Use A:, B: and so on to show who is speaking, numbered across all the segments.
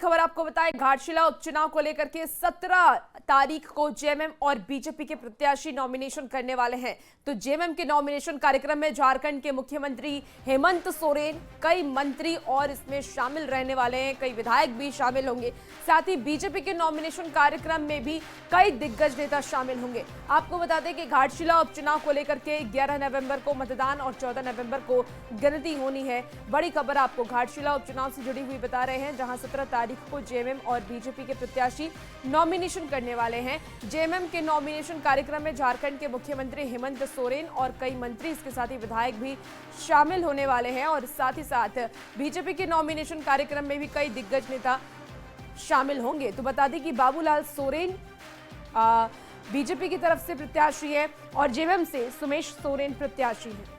A: खबर आपको बताएं, घाटशिला उपचुनाव को लेकर के 17 तारीख को जेएमएम और बीजेपी के प्रत्याशी नॉमिनेशन करने वाले हैं। तो जेएमएम के नॉमिनेशन कार्यक्रम में झारखंड के मुख्यमंत्री हेमंत सोरेन, कई मंत्री और इसमें शामिल रहने वाले हैं, कई विधायक भी शामिल होंगे। साथ ही बीजेपी के नॉमिनेशन कार्यक्रम में भी कई दिग्गज नेता शामिल होंगे। आपको बता दें कि घाटशिला उपचुनाव को लेकर के 11 नवंबर को मतदान और 14 नवंबर को गिनती होनी है। बड़ी खबर आपको घाटशिला उपचुनाव से जुड़ी हुई बता रहे हैं, जहां 17 तारीख को जेएमएम और बीजेपी के प्रत्याशी नॉमिनेशन करने वाले हैं। जेएमएम के नॉमिनेशन कार्यक्रम में झारखंड के मुख्यमंत्री हेमंत सोरेन और कई मंत्री, इसके साथ ही विधायक भी शामिल होने वाले हैं। और साथ ही साथ बीजेपी के नॉमिनेशन कार्यक्रम में भी कई दिग्गज नेता शामिल होंगे। तो बता दें कि बाबूलाल सोरेन बीजेपी की तरफ से प्रत्याशी है और जेएमएम से सुमेश सोरेन प्रत्याशी है।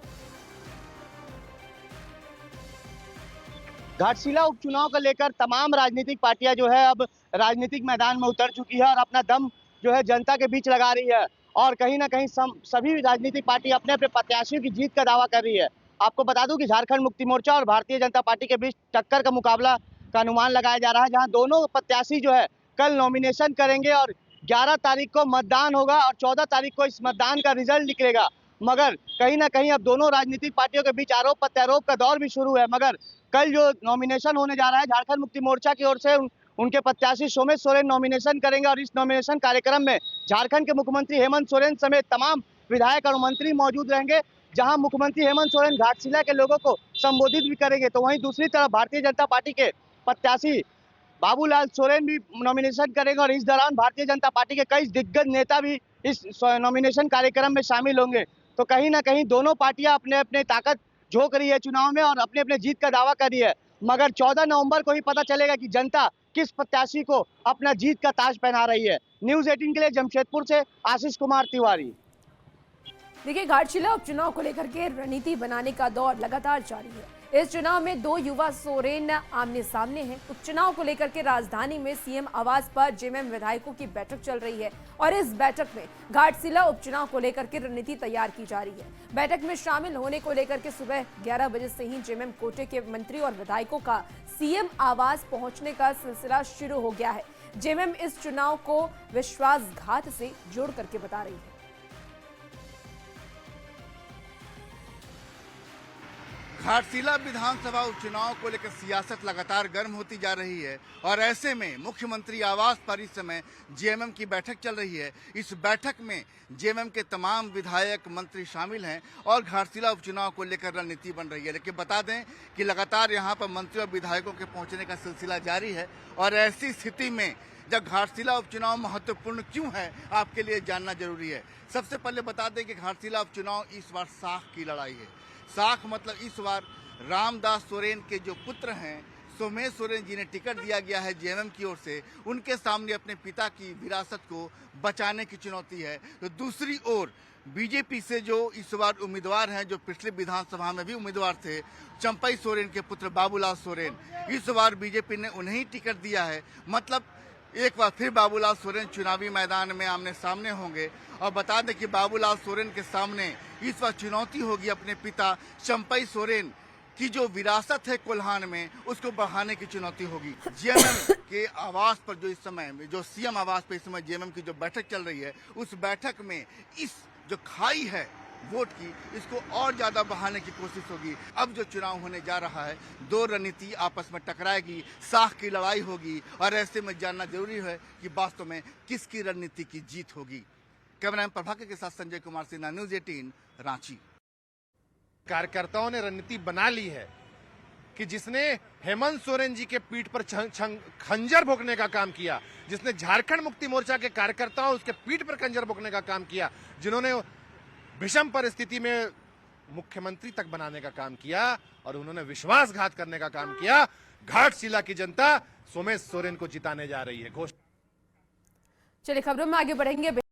B: घाटशिला उपचुनाव को लेकर तमाम राजनीतिक पार्टियां जो है अब राजनीतिक मैदान में उतर चुकी है और अपना दम जो है जनता के बीच लगा रही है। और कहीं ना कहीं सभी राजनीतिक पार्टी अपने अपने प्रत्याशियों की जीत का दावा कर रही है। आपको बता दूं कि झारखंड मुक्ति मोर्चा और भारतीय जनता पार्टी के बीच टक्कर का मुकाबला का अनुमान लगाया जा रहा है, जहां दोनों प्रत्याशी जो है कल नॉमिनेशन करेंगे और 11 तारीख को मतदान होगा और 14 तारीख को इस मतदान का रिजल्ट निकलेगा। मगर कहीं ना कहीं अब दोनों राजनीतिक पार्टियों के बीच आरोप प्रत्यारोप का दौर भी शुरू है। मगर कल जो नॉमिनेशन होने जा रहा है, झारखंड मुक्ति मोर्चा की ओर से उनके प्रत्याशी सुमेश सोरेन नॉमिनेशन करेंगे और इस नॉमिनेशन कार्यक्रम में झारखंड के मुख्यमंत्री हेमंत सोरेन समेत तमाम विधायक और मंत्री मौजूद रहेंगे। जहां मुख्यमंत्री हेमंत सोरेन घाटशिला के लोगों को संबोधित भी करेंगे, तो वहीं दूसरी तरफ भारतीय जनता पार्टी के प्रत्याशी बाबूलाल सोरेन भी नॉमिनेशन करेंगे और इस दौरान भारतीय जनता पार्टी के कई दिग्गज नेता भी इस नॉमिनेशन कार्यक्रम में शामिल होंगे। तो कहीं ना कहीं दोनों पार्टियां अपने अपने ताकत झोंक रही है चुनाव में और अपने अपने जीत का दावा कर रही है। मगर 14 नवंबर को ही पता चलेगा कि जनता किस प्रत्याशी को अपना जीत का ताज पहना रही है। न्यूज़ 18 के लिए जमशेदपुर से आशीष कुमार तिवारी।
A: देखिए, घाटशिला उपचुनाव को लेकर के रणनीति बनाने का दौर लगातार जारी है। इस चुनाव में दो युवा सोरेन आमने सामने हैं। उपचुनाव को लेकर के राजधानी में सीएम आवास पर जेएमएम विधायकों की बैठक चल रही है और इस बैठक में घाटशिला उपचुनाव को लेकर के रणनीति तैयार की जा रही है। बैठक में शामिल होने को लेकर के सुबह 11 बजे से ही जेएमएम कोटे के मंत्री और विधायकों का सीएम आवास पहुंचने का सिलसिला शुरू हो गया है। जेएमएम इस चुनाव को विश्वासघात से जोड़ करके बता रही है।
C: घाटशिला विधानसभा उपचुनाव को लेकर सियासत लगातार गर्म होती जा रही है और ऐसे में मुख्यमंत्री आवास पर इस समय जेएमएम की बैठक चल रही है। इस बैठक में जेएमएम के तमाम विधायक मंत्री शामिल हैं और घाटशिला उपचुनाव को लेकर रणनीति बन रही है। लेकिन बता दें कि लगातार यहां पर मंत्री और विधायकों के पहुंचने का सिलसिला जारी है और ऐसी स्थिति में जब घाटशिला उपचुनाव महत्वपूर्ण क्यों है, आपके लिए जानना जरूरी है। सबसे पहले बता दें कि घाटशिला उपचुनाव इस बार साख की लड़ाई है। साख मतलब इस बार रामदास सोरेन के जो पुत्र हैं सुमेश सोरेन जिन्हें टिकट दिया गया है जेएमएम की ओर से, उनके सामने अपने पिता की विरासत को बचाने की चुनौती है। तो दूसरी ओर बीजेपी से जो इस बार उम्मीदवार हैं, जो पिछले विधानसभा में भी उम्मीदवार थे, चंपई सोरेन के पुत्र बाबूलाल सोरेन, इस बार बीजेपी ने उन्हें ही टिकट दिया है। मतलब एक बार फिर बाबूलाल सोरेन चुनावी मैदान में आमने सामने होंगे। और बता दें कि बाबूलाल सोरेन के सामने इस बार चुनौती होगी अपने पिता चंपई सोरेन की जो विरासत है कोल्हान में, उसको बढ़ाने की चुनौती होगी। जेएमएम के आवास पर जो इस समय जो सीएम आवास पर इस समय जेएमएम की जो बैठक चल रही है, उस बैठक में इस जो खाई है वोट की, इसको और ज्यादा बढ़ाने की कोशिश होगी। अब जो चुनाव होने जा रहा है, दो रणनीति आपस में टकराएगी, साख की लड़ाई होगी और ऐसे में जानना जरूरी है कि वास्तव में किसकी रणनीति की जीत होगी। कैमरामैन प्रभाकर के साथ संजय कुमार सिन्हा, न्यूज़ 18 रांची।
D: कार्यकर्ताओं ने रणनीति बना ली है कि जिसने हेमंत सोरेन जी के पीठ पर खंजर भोंकने का काम किया, जिसने झारखंड मुक्ति मोर्चा के कार्यकर्ताओं उसके पीठ पर खंजर भोंकने का काम किया, जिन्होंने विषम परिस्थिति में मुख्यमंत्री तक बनाने का काम किया और उन्होंने विश्वासघात करने का काम किया, घाटशिला की जनता सुमेश सोरेन को जिताने जा रही है।
A: चलिए खबरों में आगे बढ़ेंगे।